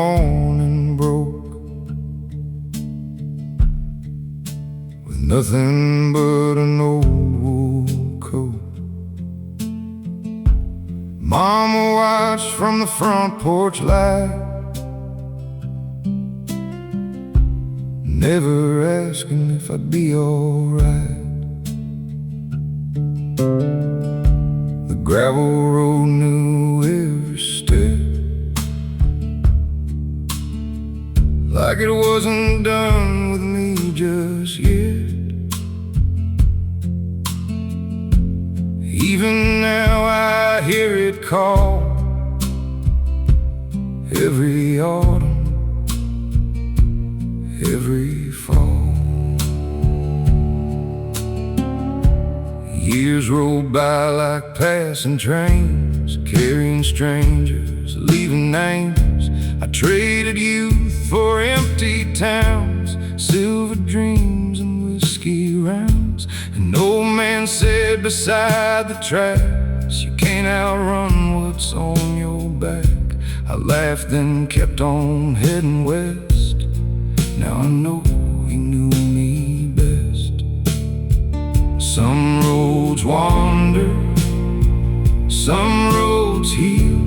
morning broke with nothing but an old wool coat. Mama watched from the front porch light, never asking if I'd be alright. The gravel road knew every step, like it wasn't done with me just yet. Even now I hear it call every autumn, every fall. Years roll by like passing trains, carrying strangers, leaving names. I traded youth for empty towns, silver dreams and whiskey rounds. An old man said beside the tracks, you can't outrun what's on your back. I laughed then kept on heading west. Now I know he knew me best. Some roads wander, some roads heal,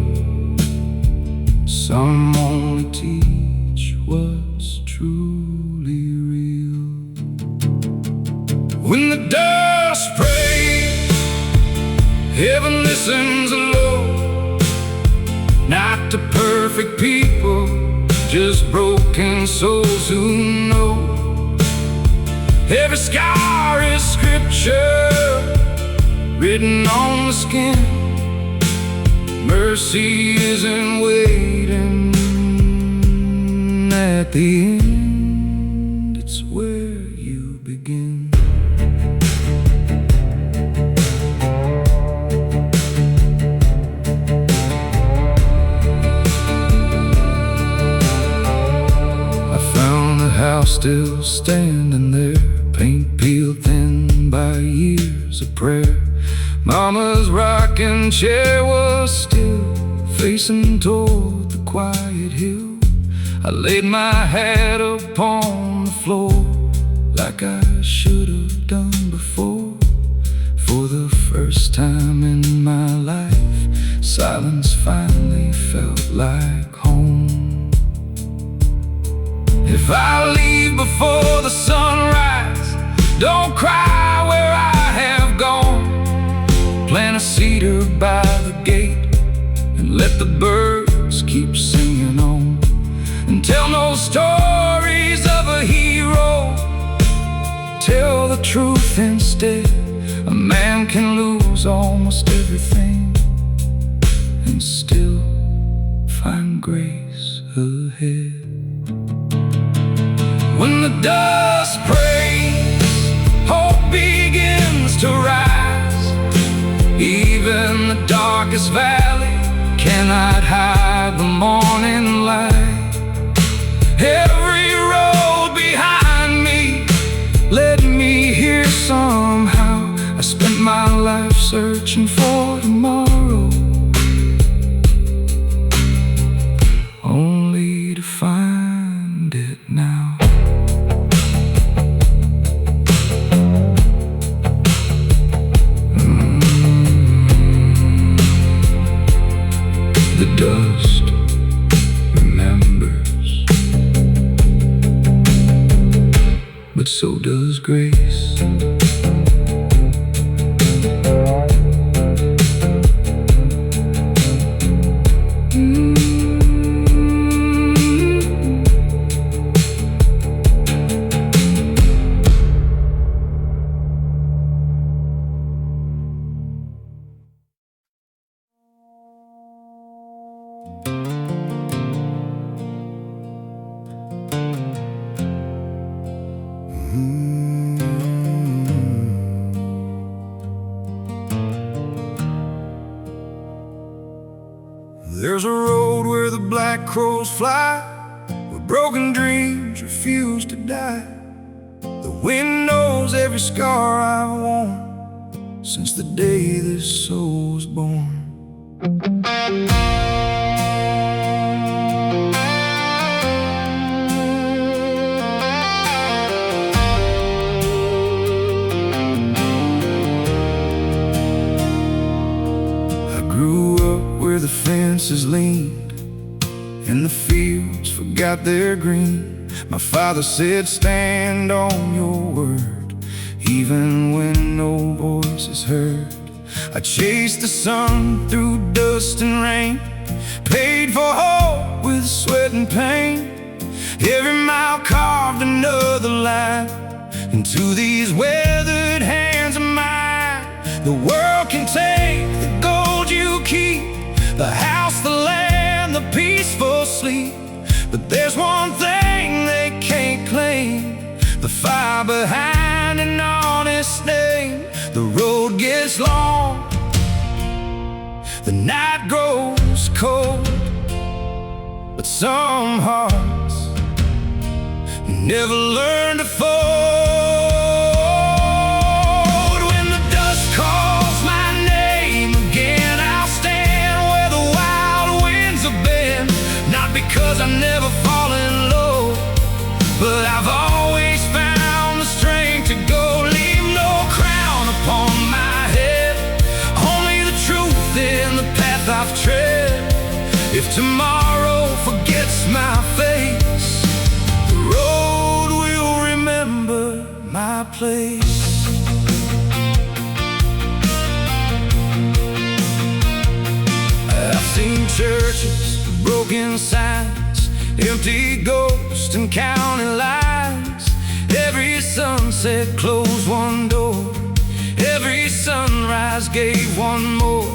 some only teach what's truly real. When the dust prays, heaven listens low, not to perfect people, just broken souls who know. Every scar is scripture written on the skin. Mercy isn't waiting at the end, it's where you begin. I found the house still standing there, paint peeled thin by years of prayer. Mama's rocking chair was still facing toward the quiet hill. I laid my hat upon the floor like I should have done before. For the first time in my life, silence finally felt like home. If I leave before the sunrise, don't cry where I have gone. Plant a cedar by the gate and let the birds keep singing on. And tell no stories of a hero, tell the truth instead. A man can lose almost everything and still find grace ahead. When the dust prays, hope begins to rise. Even the darkest valley cannot hide the morning light. Every road behind me led me here somehow. I spent my life searching for tomorrow, only to find it now. The dust remembers, but so does grace. There's a road where the black crows fly, where broken dreams refuse to die. The wind knows every scar I've worn since the day this soul was born. fields forgot their green. My father said, stand on your word, even when no voice is heard. I chased the sun through dust and rain, paid for hope with sweat and pain. Every mile carved another line into these weathered hands of mine. The world can take the gold you keep, the house, the land, the peaceful sleep, but there's one thing they can't claim: the fire behind an honest name. The road gets long, the night grows cold, but some hearts never learn to fold. When the dust calls my name again, I'll stand where the wild winds have been. Not because I never fallen low, but I've always found the strength to go. Leave no crown upon my head, only the truth in the path I've tread. If tomorrow forgets my face, the road will remember my place. I've seen churches, broken signs, empty ghosts and county lines. Every sunset closed one door, every sunrise gave one more.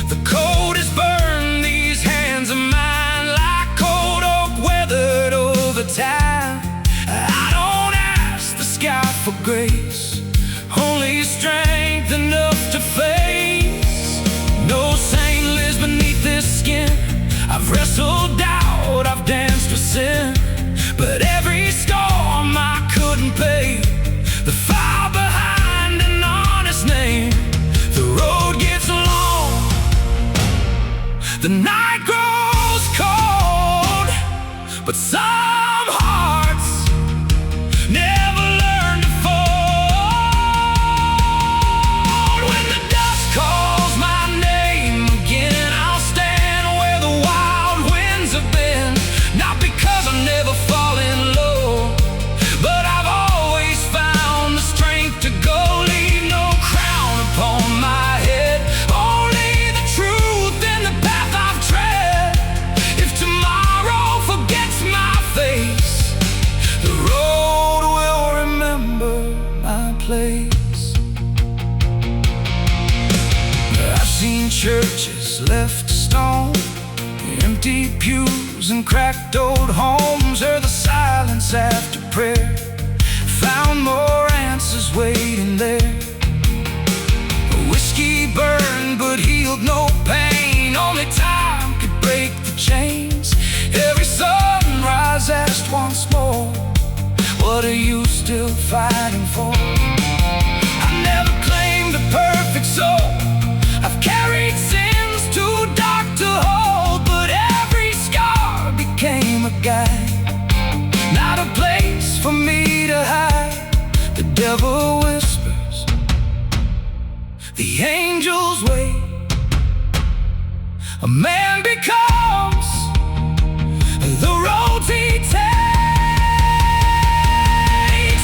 The cold has burned these hands of mine like cold oak weathered over time. I don't ask the sky for grace, only strength enough to face. No saint lives beneath this skin. I've wrestled doubt, I've danced with sin, but every storm I couldn't pay. The fire behind an honest name. The road gets long, the night grows cold, but some hearts never learn to fold. When the dust calls my name again, I'll stand where the wild winds have been. Not because I've never fallen low, but I've always found the strength to go. Leave no crown upon my head, only the truth in the path I've tread. If tomorrow forgets my face, the road will remember my place. I've seen churches left to stone, empty pews and cracked old homes. Heard the silence after prayer, found more answers waiting there. Whiskey burned but healed no pain, only time could break the chains. Every sunrise asked once more, what are you still fighting for? I never claimed a perfect soul, I've carried sins too dark to hold, but every scar became a guide, not a place for me to hide. The devil whispers, the angels wait. A man becomes the roads he takes.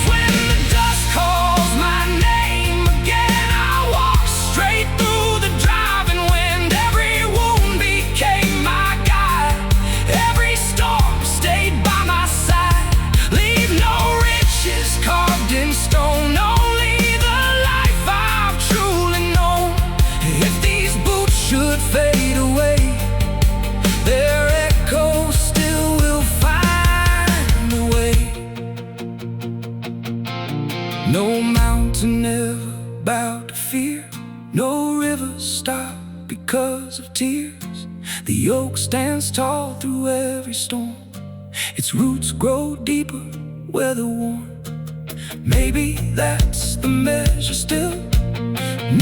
When the dust calls my name again, I walk straight through the driving wind. Every wound became my guide, every storm stayed by my side. Leave no riches carved in stone, only the life I've truly known. If these boots should fade away, their echo still will find a way. No mountain ever bowed to fear, no river stopped because of tears. The oak stands tall through every storm, its roots grow deeper, weather worn. Maybe that's the measure still,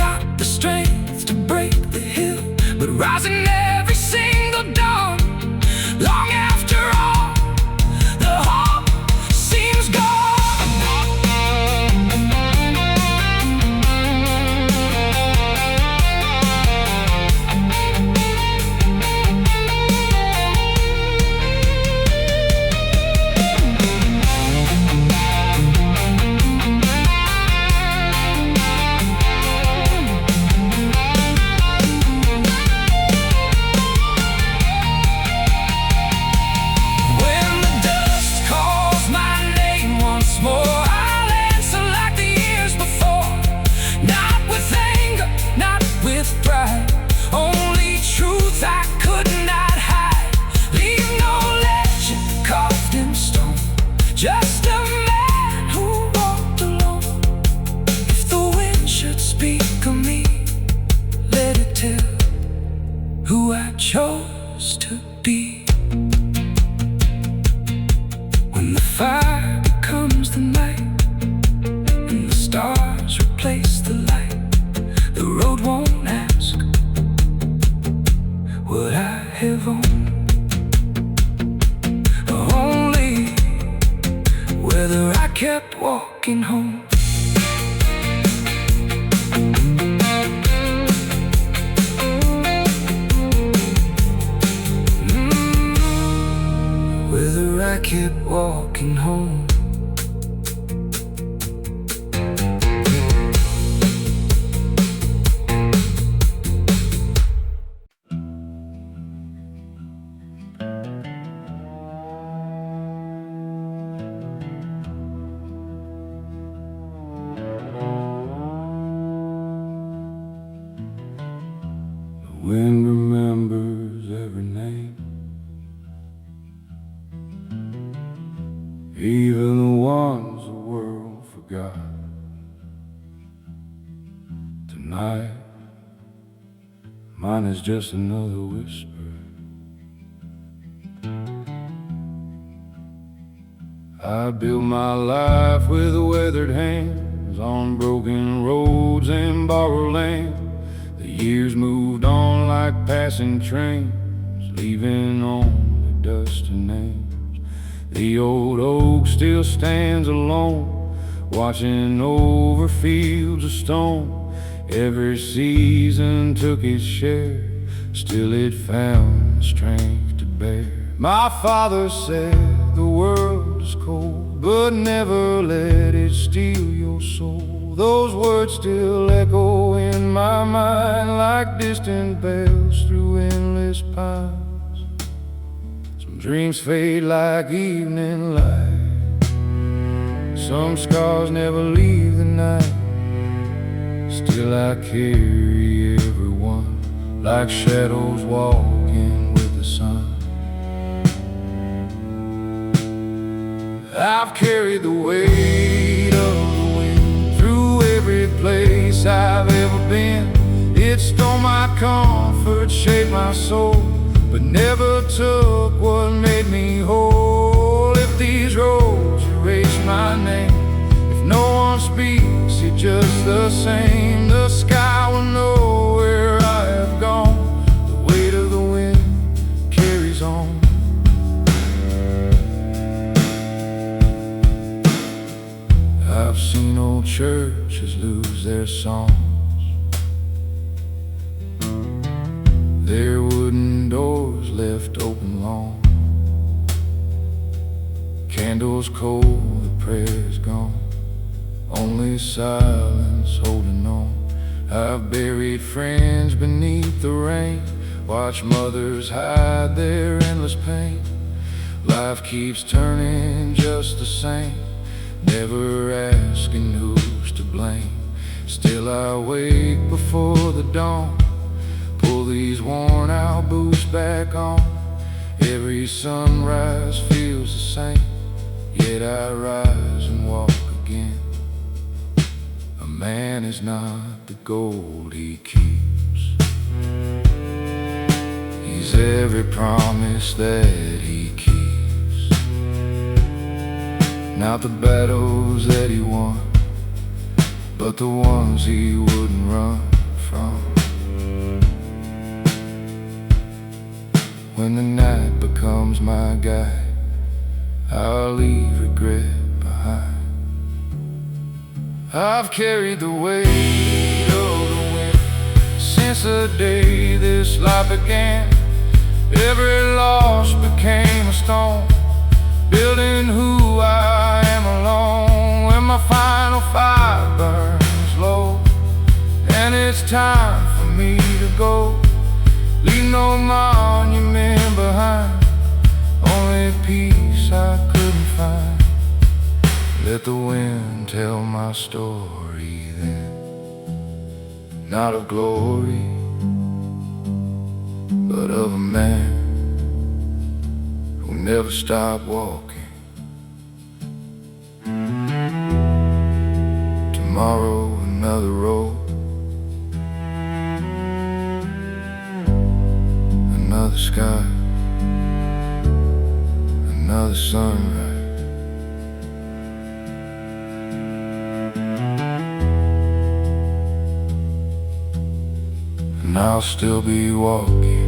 not the strength to break the hill, but rising every single dawn. Long after all, the hope seems gone. fire becomes the night, and the stars replace the light, the road won't ask what I have on, only whether I kept walking home. Whether I kept walking home. The wind remembers every name, even the ones the world forgot. Tonight, mine is just another whisper. I built my life with weathered hands on broken roads and borrowed land. The years moved on like passing trains, leaving on the dusty names. The old oak still stands alone, watching over fields of stone. Every season took its share, still it found strength to bear. My father said the world is cold, but never let it steal your soul. Those words still echo in my mind like distant bells through endless pines. Some dreams fade like evening light, some scars never leave the night. Still I carry everyone like shadows walking with the sun. I've carried the weight of the wind through every place I've ever been. It stole my comfort, shaped my soul, but never took what made me whole. If these roads erase my name, if no one speaks it just the same, the sky will know where I have gone. The weight of the wind carries on. I've seen old churches lose their songs, their wooden doors left open long, candles cold, the prayers gone, only silence holding on. I've buried friends beneath the rain, watched mothers hide their endless pain. Life keeps turning just the same, never asking who's to blame. Still I wake before the dawn, pull these worn out boots back on. Every sunrise feels the same, yet I rise and walk again. A man is not the gold he keeps, he's every promise that he keeps. Not the battles that he won, but the ones he wouldn't run from. When the night becomes my guide, I'll leave regret behind. I've carried the weight of the wind since the day this life began. Every loss became a stone, building who I am alone. When my final fire burns low and it's time for me to go, leave no monument behind, only peace I couldn't find. Let the wind tell my story then, not of glory, but of a man who never stopped walking. Tomorrow another road, another sky, another sunrise. I'll still be walking.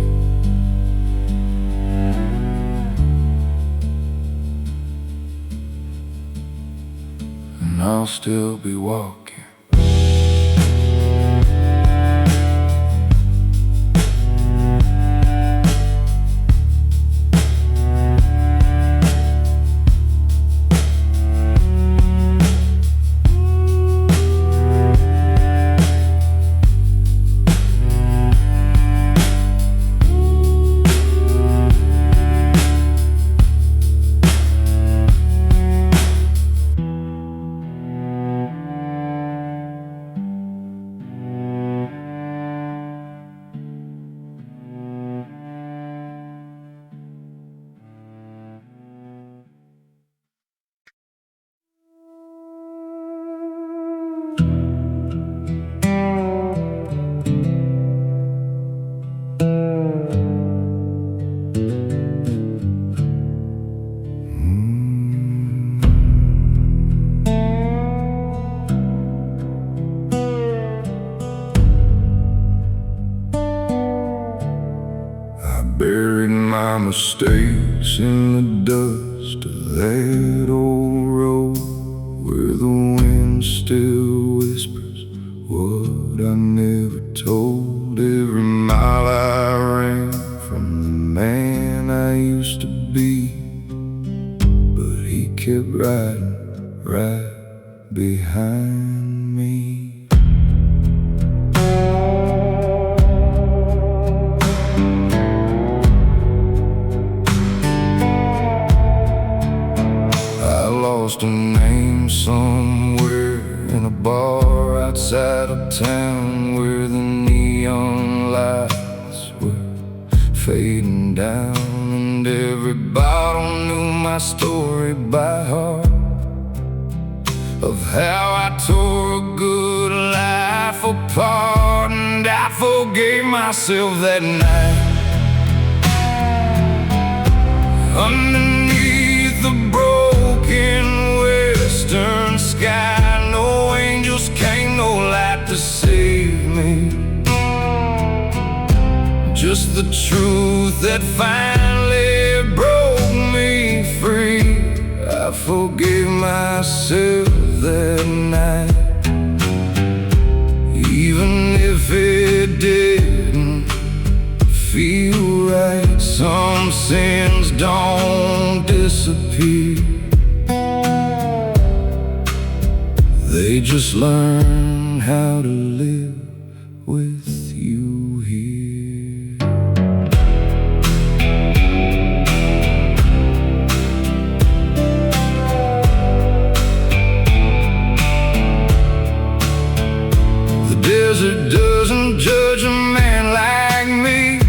And I'll still be walking. Buried my mistakes in the dust of that old road, where the wind still whispers what I never told. Every mile I ran from the man I used to be, but he kept riding right behind me. Lost a name somewhere in a bar outside of town, where the neon lights were fading down, and every bottle knew my story by heart, of how I tore a good life apart. And I forgave myself that night. Underneath the broken western sky, no angels came, no light to save me, just the truth that finally broke me free. I forgave myself that night, even if it didn't feel right. Some sins don't disappear, they just learn how to live with you here. The desert doesn't judge a man like me,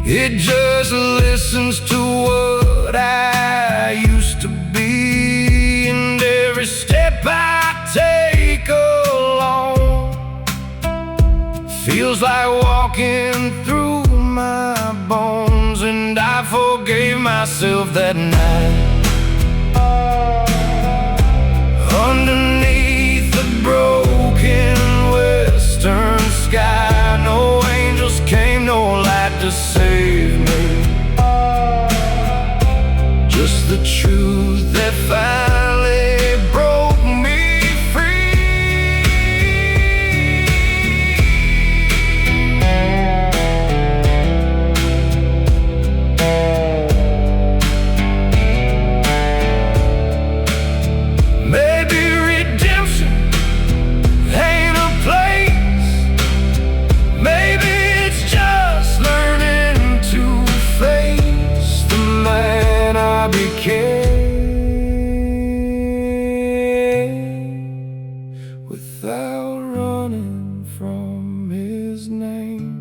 it just listens to what I used to be. And every step I take alone feels like walking through my bones. And I forgave myself that night. Underneath the broken western sky, no angels came, no light to save me, just the truth that finally broke me free. Maybe redemption ain't a place, maybe it's just learning to face the man I became, without running from his name.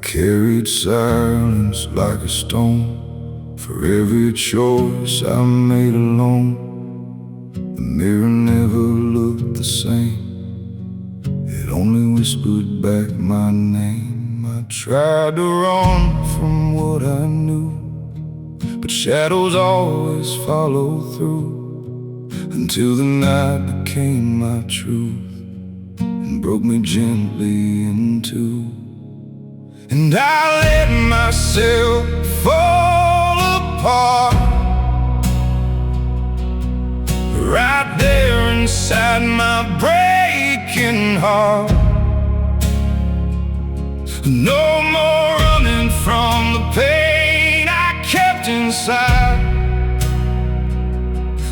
Carried dead silence like a stone. For every choice I made alone, the mirror never looked the same. It only whispered back my name. I tried to run from what I knew, but shadows always follow through, until the night became my truth and broke me gently in two. And I let myself fall apart, right there inside my breaking heart. No more running from the pain I kept inside.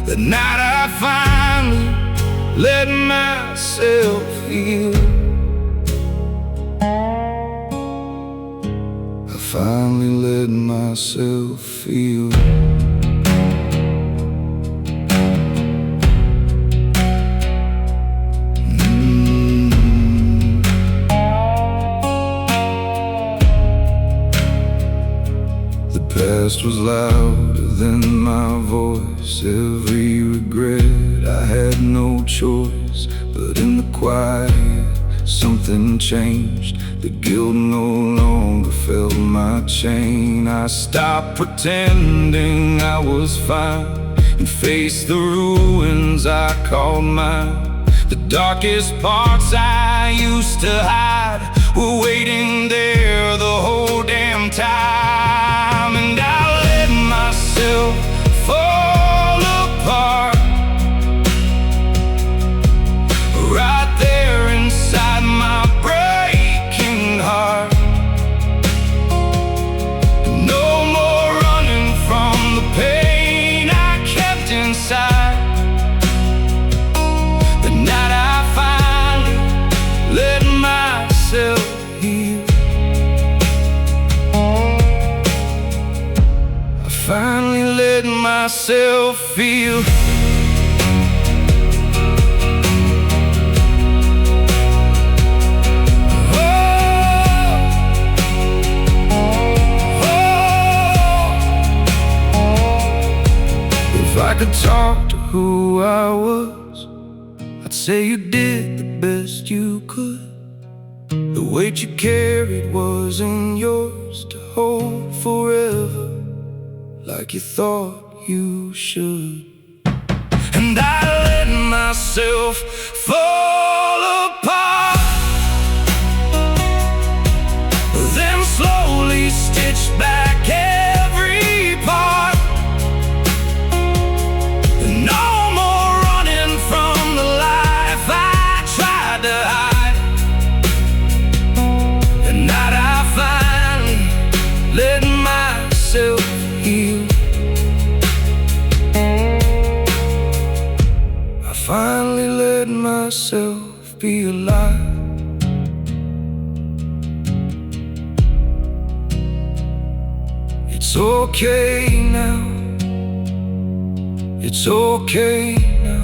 That night I finally let myself heal. I finally let myself feel. The past was louder than my voice. Every regret, I had no choice. But in the quiet, something changed. The guilt no longer felt my chain. I stopped pretending I was fine and faced the ruins I called mine. The darkest parts I used to hide were waiting there the whole damn time. And I let myself fall apart, right there inside my breaking heart. No more running from the pain I kept inside. The night I finally let myself heal. I finally let myself feel. If I could talk to who I was, I'd say you did the best you could. The weight you carried wasn't yours to hold forever, like you thought you should. And I let myself fall apart, then slowly stitch back every part. No more running from the life I tried to hide. The night I finally let myself heal. I finally let myself be alive. It's okay now. It's okay now.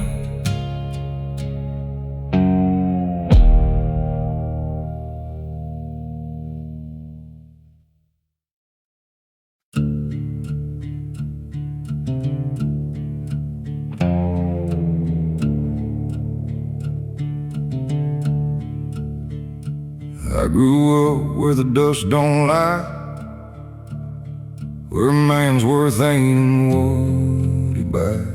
I grew up where the dust don't lie, where a man's worth ain't what he buys.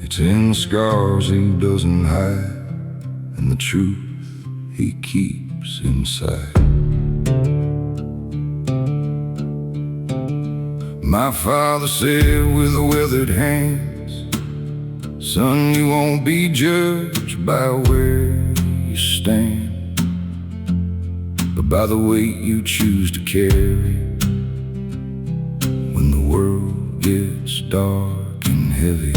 It's in the scars he doesn't hide, and the truth he keeps inside. My father said with weathered hands, son, you won't be judged by where you stand, but by the weight you choose to carry when the world gets dark and heavy.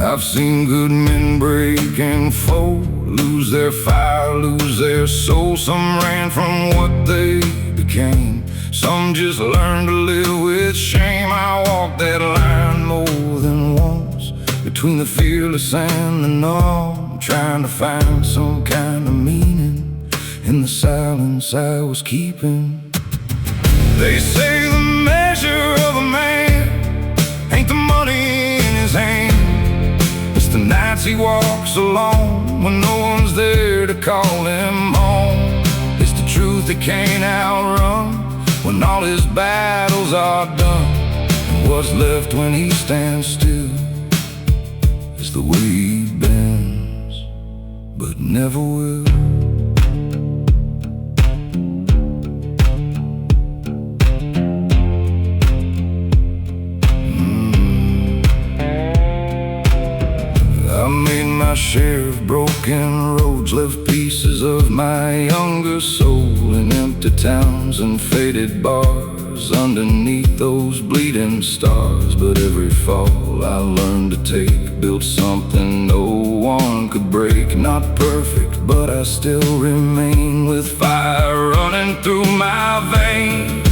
I've seen good men break and fold, lose their fire, lose their soul. Some ran from what they became, some just learned to live with shame. I walked that line more than once, between the fearless and the numb, trying to find some kind of meaning in the silence I was keeping. They say the measure of a man ain't the money in his hand, it's the nights he walks alone when no one's there to call him home. It's the truth he can't outrun when all his battles are done. And what's left when he stands still is the way he bends, but never will. I made my share of broken roads, left pieces of my younger soul in empty towns and faded bars underneath those bleeding stars. But every fall I learned to take built something no one could break. Not perfect, but I still remain with fire running through my veins.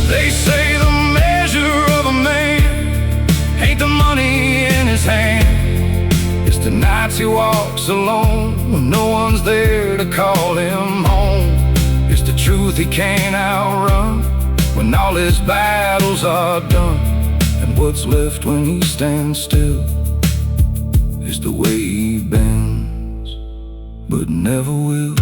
They say the measure of a man ain't the money in his hand, it's the nights he walks alone when no one's there to call him home. It's the truth he can't outrun when all his battles are done. And what's left when he stands still is the way he bends, but never will.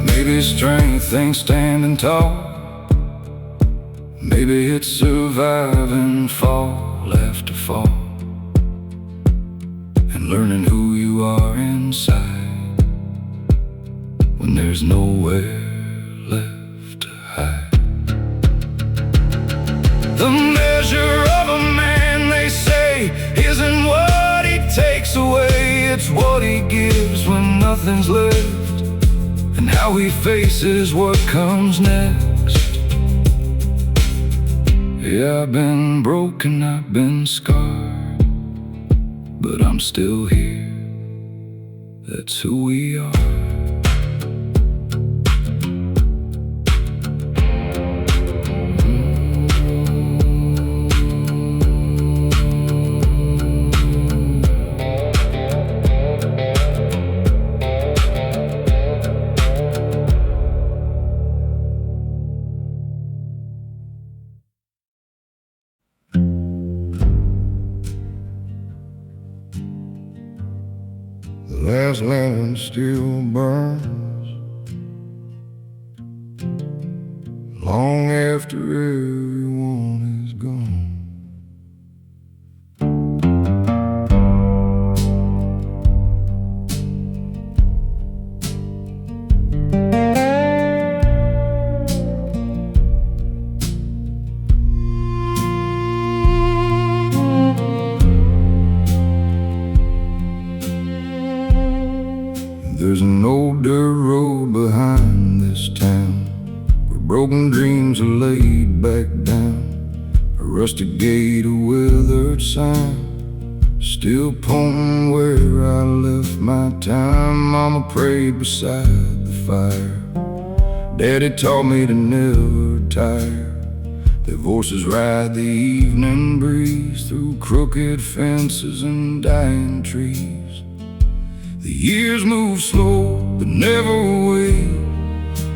Maybe strength ain't standing tall, maybe it's surviving fall after fall and learning who you are inside when there's nowhere left to hide. The measure of a man, they say, isn't what he takes away, it's what he gives when nothing's left, and how he faces what comes next. Yeah, I've been broken, I've been scarred, but I'm still here, that's who we are. The last lantern still burns long after everyone is gone. There's an old dirt road behind this town where broken dreams are laid back down. A rusted gate, a withered sign, still pointing where I left my time. Mama prayed beside the fire, Daddy taught me to never tire. Their voices ride the evening breeze through crooked fences and dying trees. The years move slow, but never wait.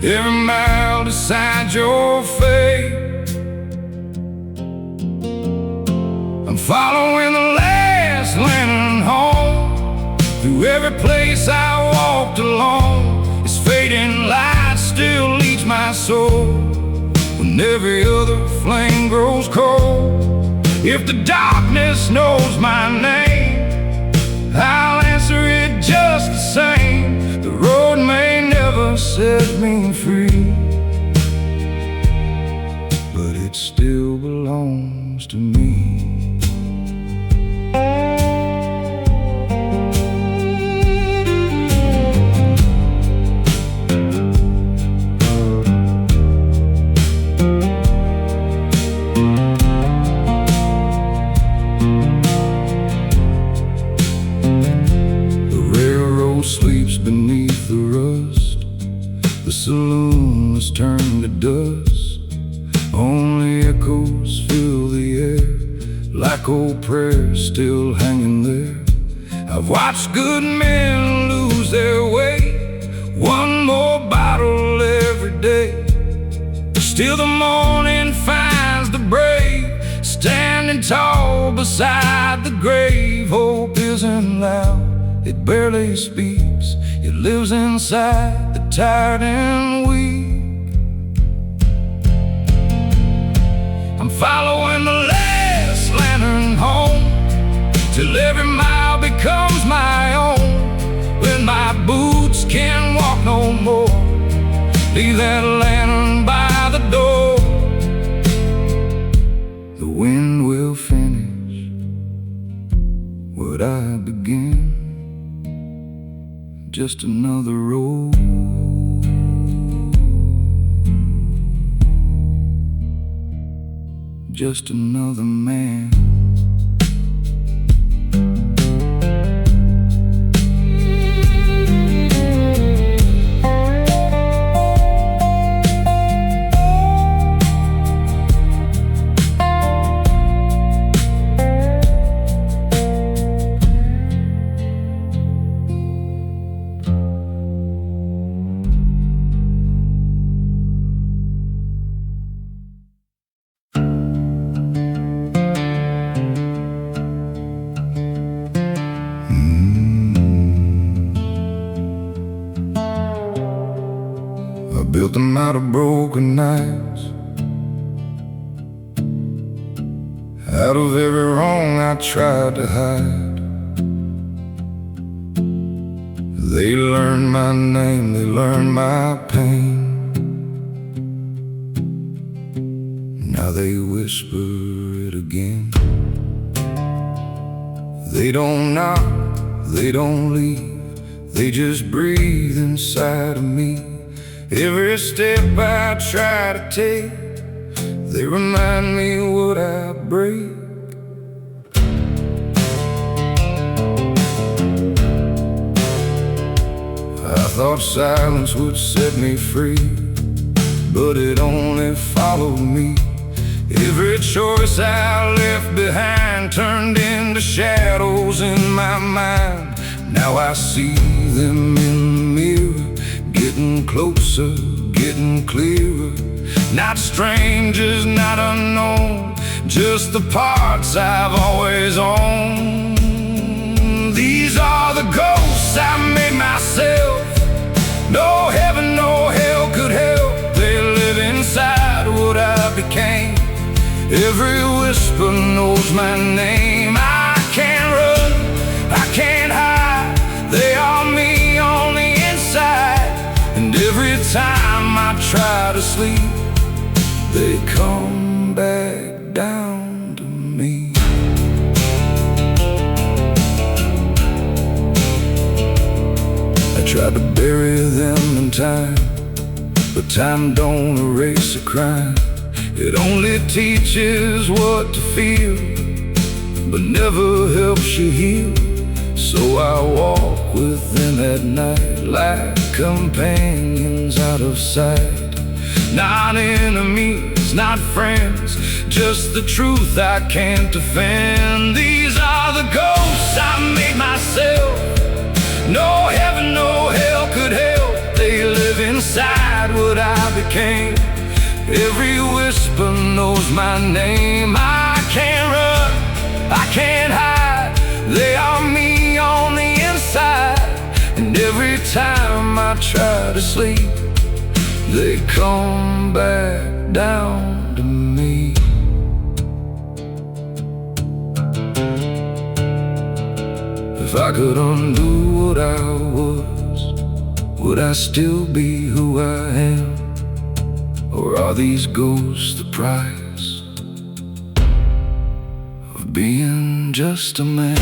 Every mile decides your fate. I'm following the last lantern home. Through every place I walked alone, its fading light still leads my soul when every other flame grows cold. If the darkness knows my name, I'll answer it just the same. The road may never set me free, but it still belongs to me. sleeps beneath the rust. The saloon was turned to dust. Only echoes fill the air, like old prayers still hanging there. I've watched good men lose their way, one more bottle every day. Still the morning finds the brave standing tall beside the grave. Hope isn't loud, it barely speaks, it lives inside the tired and weak. I'm following the last lantern home, till every mile becomes my own. When my boots can't walk no more, leave that lantern by the door. The wind will finish what I began, just another road, just another man. I built them out of broken nights, out of every wrong I tried to hide. They learned my name, they learned my pain. Now they whisper it again. They don't knock, they don't leave, they just breathe inside of me. Every step I try to take, they remind me what I break. I thought silence would set me free, but it only followed me. Every choice I left behind turned into shadows in my mind. Now I see them in the mirror, getting closer, getting clearer. Not strangers, not unknown, just the parts I've always owned. These are the ghosts I made myself. No heaven, no hell could help. They live inside what I became. Every whisper knows my name. I can't run, I can't hide. They are me on the inside. And every time I try to sleep, they come back down to me. I tried to bury them in time, but time don't erase a crime. It only teaches what to feel, but never helps you heal. So I walk with them at night, like companions out of sight. Not enemies, not friends, just the truth I can't defend. These are the ghosts I made myself. No heaven, no hell could help. They live inside what I became. Every whisper knows my name. I can't run, I can't hide. They are me on the inside. And every time I try to sleep, they come back down to me. If I could undo what I was, would I still be who I am? Or are these ghosts the price of being just a man?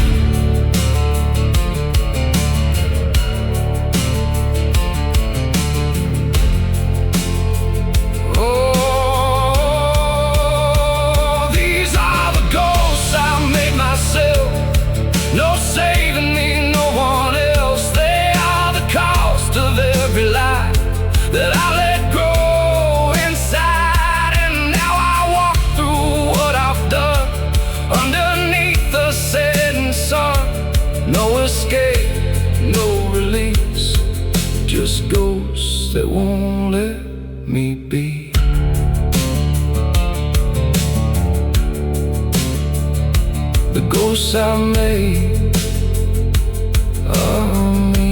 No saving me, no one else. They are escape, no release, just ghosts that won't let me be. The ghosts I made are me.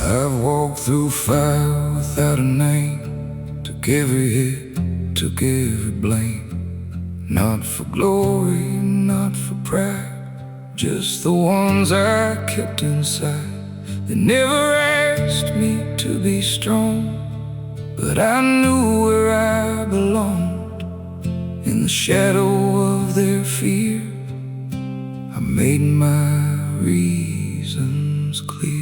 I've walked through fire without a name, took every hit, took every blame. Not for glory, not for pride, just the ones I kept inside. They never asked me to be strong, but I knew where I belonged. In the shadow of their fear, I made my reasons clear.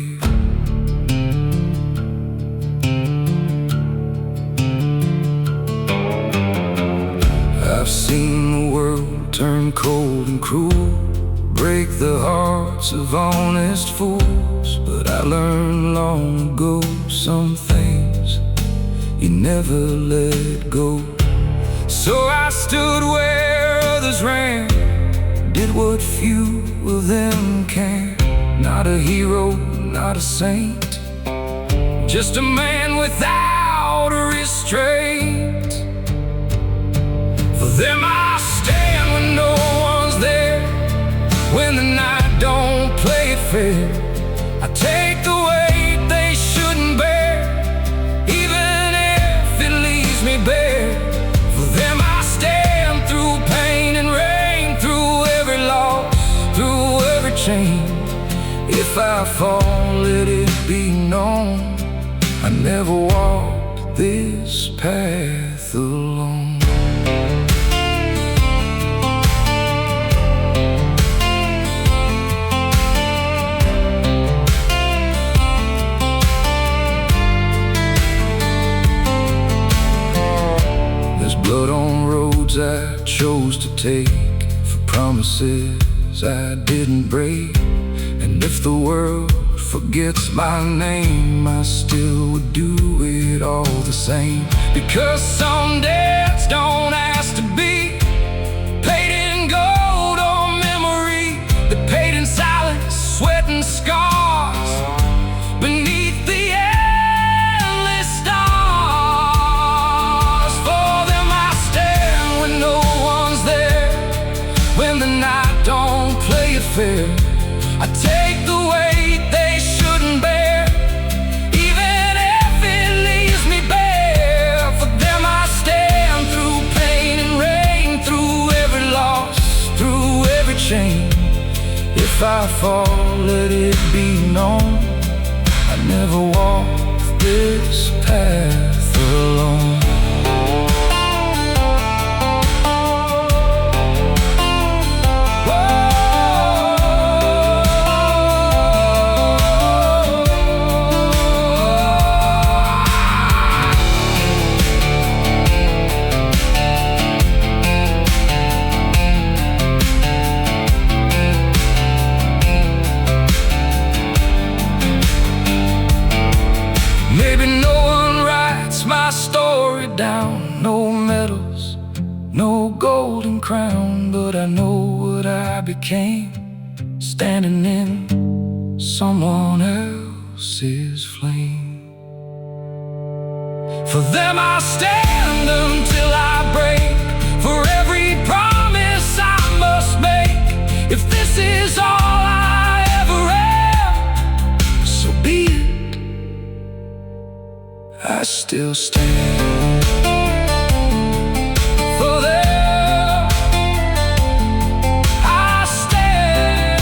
I've seen the world turn cold and cruel, break the hearts of honest fools. But I learned long ago, some things you never let go. So I stood where others ran, did what few of them can. Not a hero, not a saint, just a man without a restraint. For them I stand when no one's there, when the night don't play it fair. I take the weight they shouldn't bear, even if it leaves me bare. For them I stand through pain and rain, through every loss, through every chain. If I fall, let it be known, I never walked this path alone. Blood on roads I chose to take, for promises I didn't break. And if the world forgets my name, I still would do it all the same. Because some debts don't ask to be paid in gold or memory, they're paid in silence, sweat and scars beneath the endless stars. For them I stand when no one's there, when the night don't play it fair. I take the weight they shouldn't bear, even if it leaves me bare. For them I stand through pain and rain, through every loss, through every chain. If I fall, let it be known, I never walked this path alone. Maybe no one writes my story down, no medals, no golden crown, but I know what I became, standing in someone else's flame. For them I stand until I break, for every promise I must make. If this is all I ever am, so be it. I still stand. For them I stand.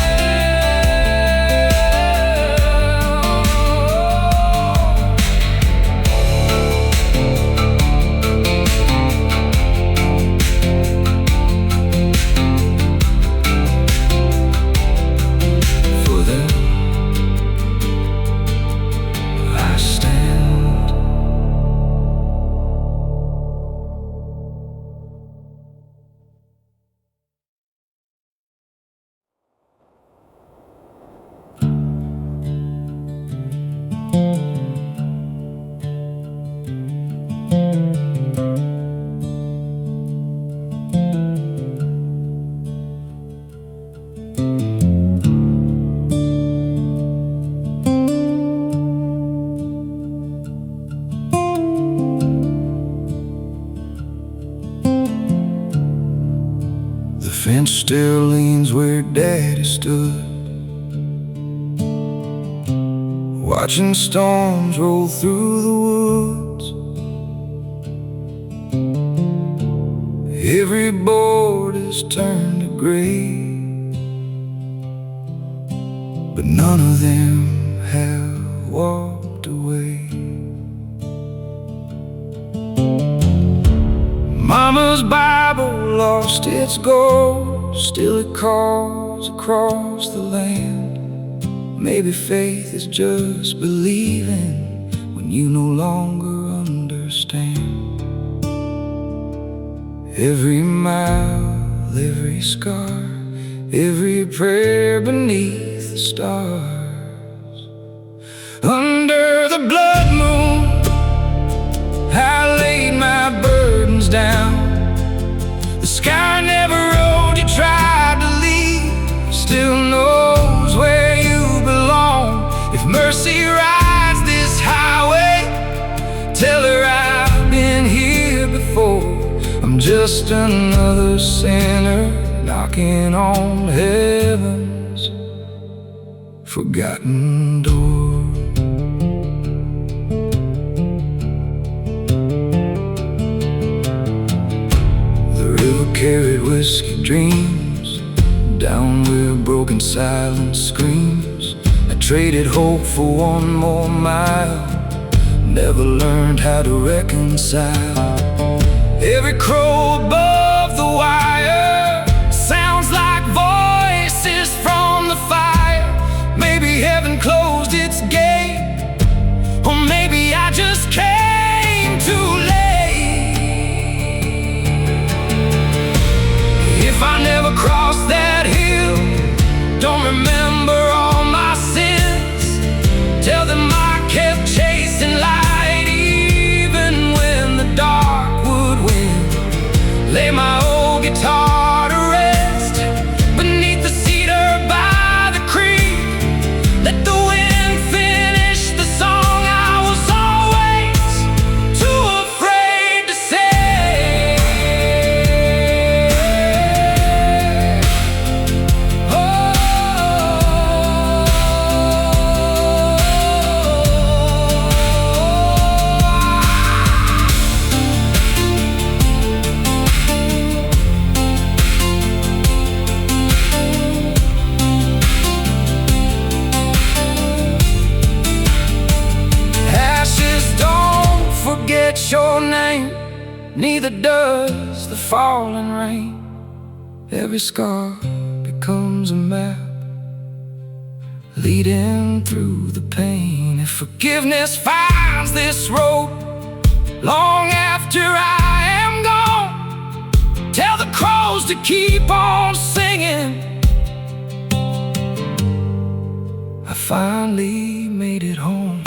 fence still leans where Daddy stood, watching storms roll through the woods. Every board is turned to gray, but none of them have walked away. Mama's Bible lost its gold, still it calls across the land. Maybe faith is just believing when you no longer understand. Every mile, every scar, every prayer beneath the stars. Under the blood moon, I laid my burdens down. The sky never rode, you tried to leave, still knows where you belong. If mercy rides this highway, tell her I've been here before. I'm just another sinner knocking on heaven's forgotten door. The river carried whiskey dreams down where broken silence screams. I traded hope for one more mile, never learned how to reconcile. Every crow above the wire sounds like voices from the fire. Maybe heaven closed its gate, or maybe I just came too late. If I never crossed that hill, don't remember all my sins, tell them I kept chasing light even when the dark would win. Lay my old guitar to rest beneath the cedar by the creek. Let the wind finish the song I was always too afraid to say. Ashes don't forget your name, neither does the falling rain. Every scar becomes a map leading through the pain. If forgiveness finds this road long after I am gone, tell the crows to keep on singing. I finally made it home.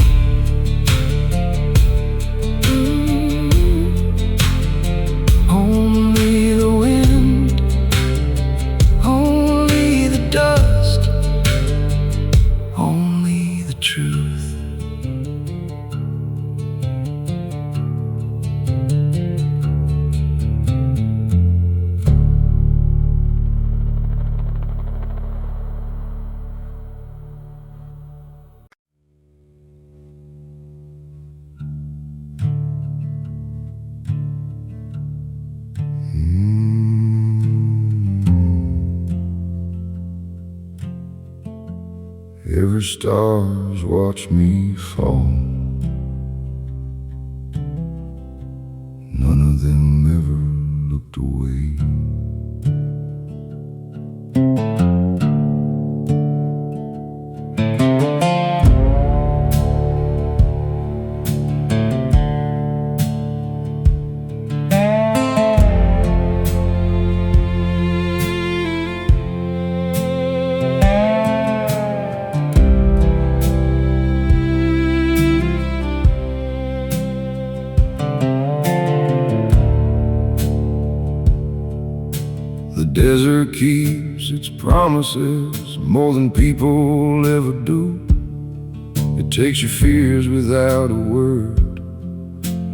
Only the wind, only the dust, only the truth. Every star's watch me fall, none of them ever looked away. The desert keeps its promises more than people ever do. It takes your fears without a word,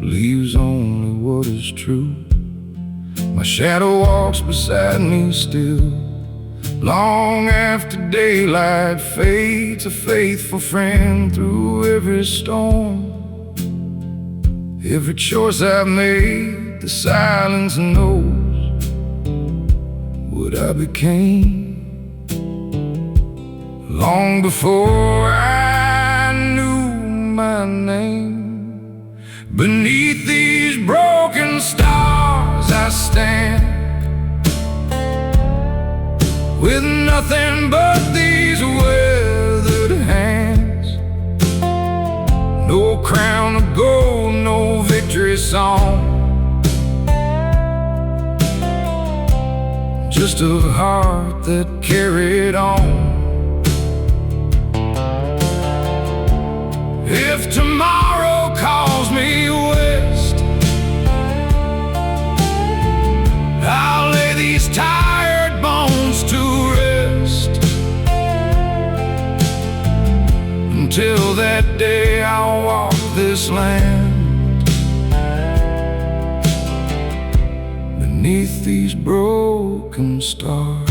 leaves only what is true. My shadow walks beside me still, long after daylight fades, a faithful friend through every storm. Every choice I've made, the silence knows what I became. Long before I knew my name, beneath these broken stars I stand, with nothing but these weathered hands. No crown of gold, no victory song, just a heart that carried on. If tomorrow calls me west, I'll lay these tired bones to rest. Until that day I'll walk this land, beneath these broken stars.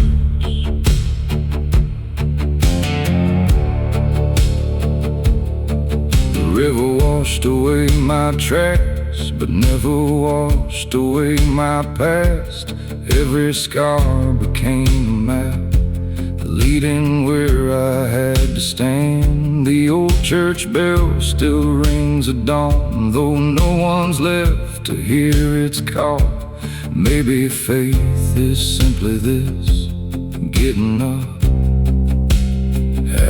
The river washed away my tracks, but never washed away my past. Every scar became a map, leading where I had to stand. The old church bell still rings at dawn, though no one's left to hear its call. Maybe faith is simply this, getting up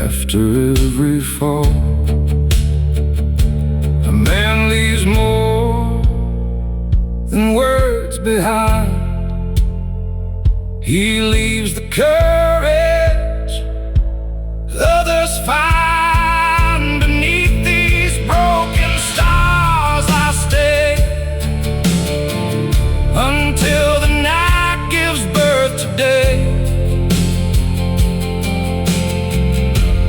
after every fall. A man leaves more than words behind. He leaves the courage others find. Beneath these broken stars I stay, until the night gives birth to day.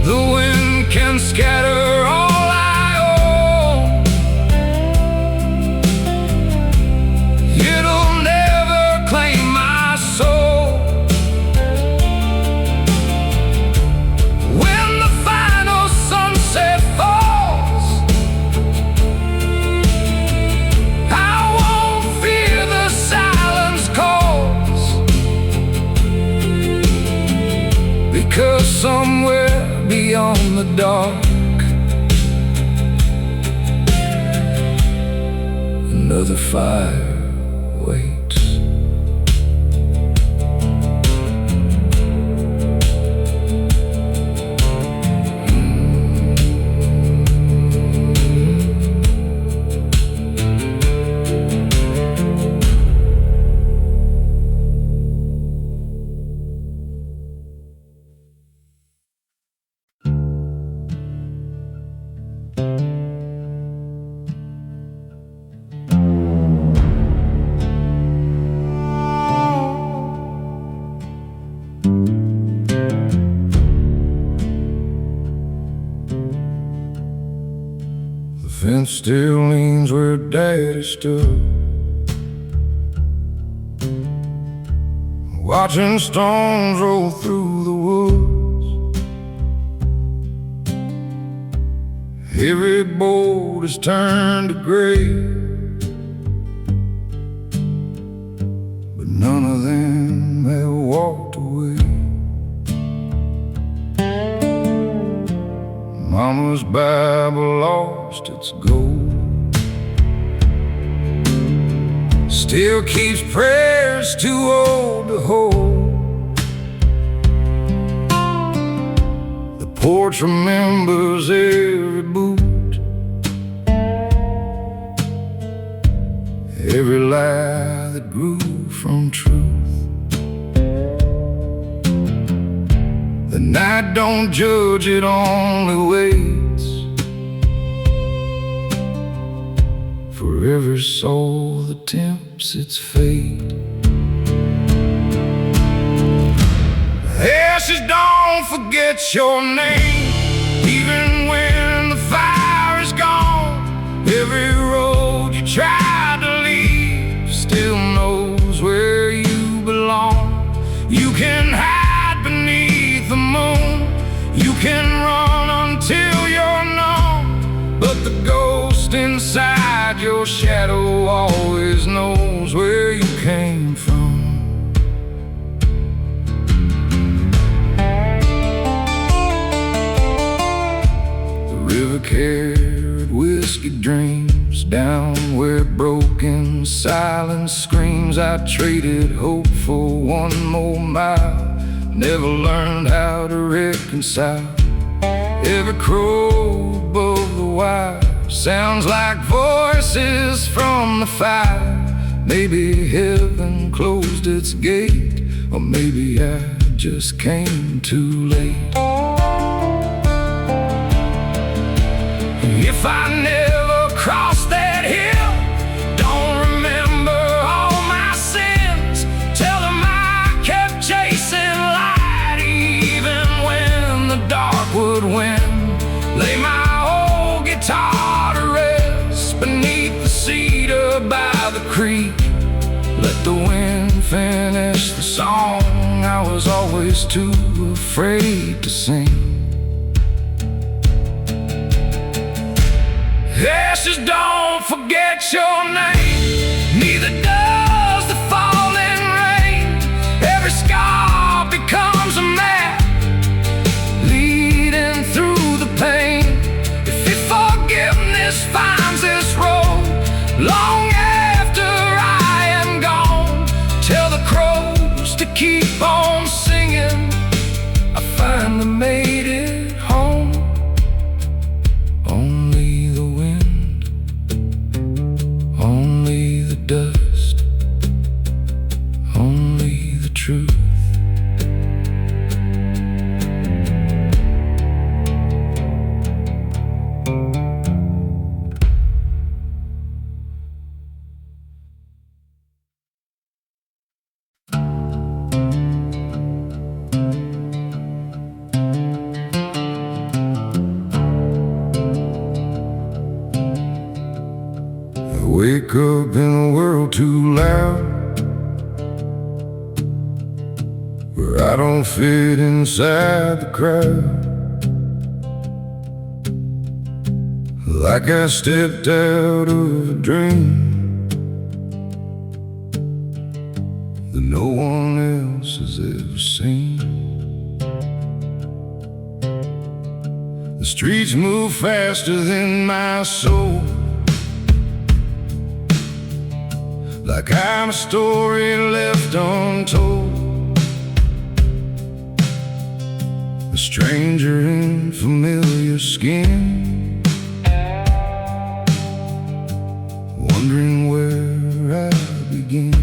The wind can scatter all I own, it'll never claim my soul. When the final sunset falls, I won't fear the silence calls, because somewhere beyond the dark, another fire waits. The fence still leans where Daddy stood, watching storms roll through the woods. Every boat is turned to gray, but none of them have walked away. Mama's Bible lost its gold, still keeps prayers too old to hold. The porch remembers every boot, every lie that grew from truth. The night don't judge, it only waits for every soul that tempts its fate. Ashes don't forget your name, even when the fire is gone. Every road you tried to leave still knows where your shadow always knows where you came from. The river carried whiskey dreams down where broken silence screams. I traded hope for one more mile, never learned how to reconcile. Every crow above the wire sounds like voices from the fire. Maybe heaven closed its gate, or maybe I just came too late. If I never crossed that hill, don't remember all my sins. Tell them I kept chasing light even when the dark would win. Lay my old guitar to rest beneath the cedar by the creek. Let the wind finish the song I was always too afraid to sing. Ashes don't forget your name, neither does the falling rain. Every scar becomes a map leading through the pain. If forgiveness finds its road long after I am gone, tell the crows to keep on singing. I finally made it home. Only the wind, only the dust, only the truth. Wake up in a world too loud, where I don't fit inside the crowd. Like I stepped out of a dream that no one else has ever seen. The streets move faster than my soul, like I'm a story left untold. A stranger in familiar skin, wondering where I begin.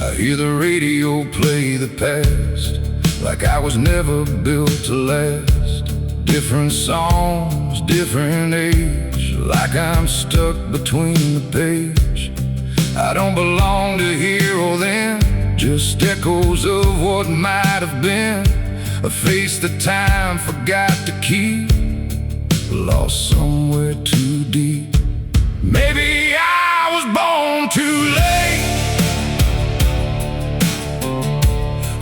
I hear the radio play the past, like I was never built to last. Different songs, different age, like I'm stuck between the page. I don't belong to here or then, just echoes of what might have been. A face that time forgot to keep, lost somewhere too deep. Maybe I was born too late,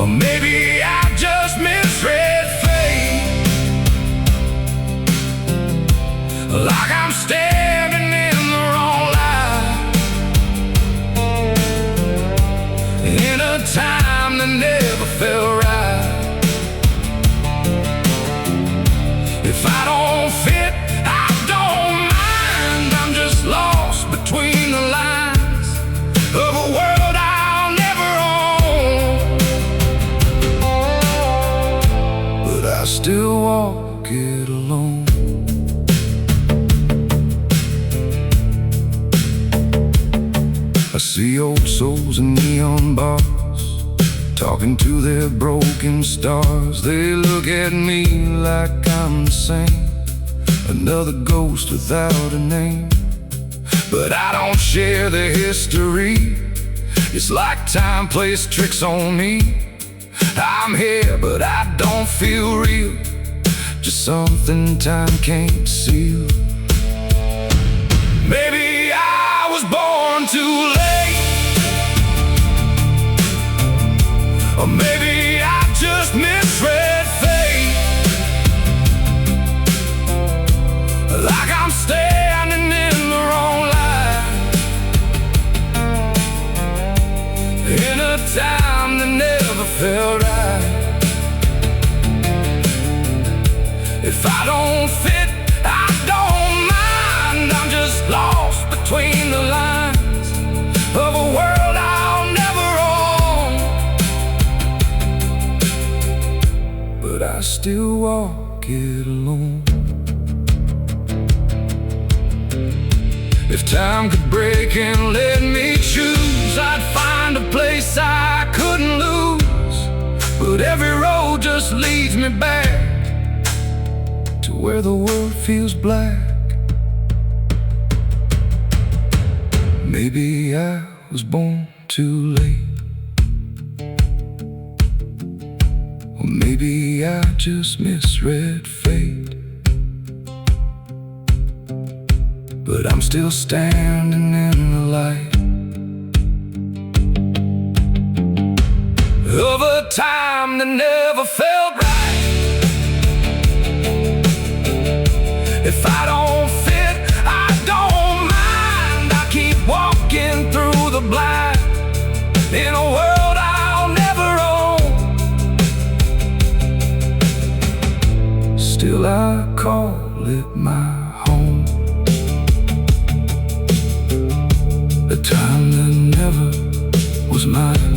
or maybe I just misread fate. Like I'm standing in the wrong light, in a time that never felt right. If I don't fit, I don't mind. I'm just lost between the lines of a world I'll never own. But I still walk it alone. I see old souls in neon bars, talking to their broken stars. They look at me like I'm the same, another ghost without a name. But I don't share their history, it's like time plays tricks on me. I'm here, but I don't feel real, just something time can't seal. Maybe I was born too late, or maybe I just misread fate. don't fit, I don't mind. I'm just lost between the lines of a world I'll never own. But I still walk it alone. If time could break and let me choose, I'd find a place I couldn't lose. But every road just leads me back to where the world feels black. Maybe I was born too late, or maybe I just misread fate. But I'm still standing in the light of a time that never felt right. If I don't fit, I don't mind. I keep walking through the blind in a world I'll never own. Still I call it my home. A time that never was mine.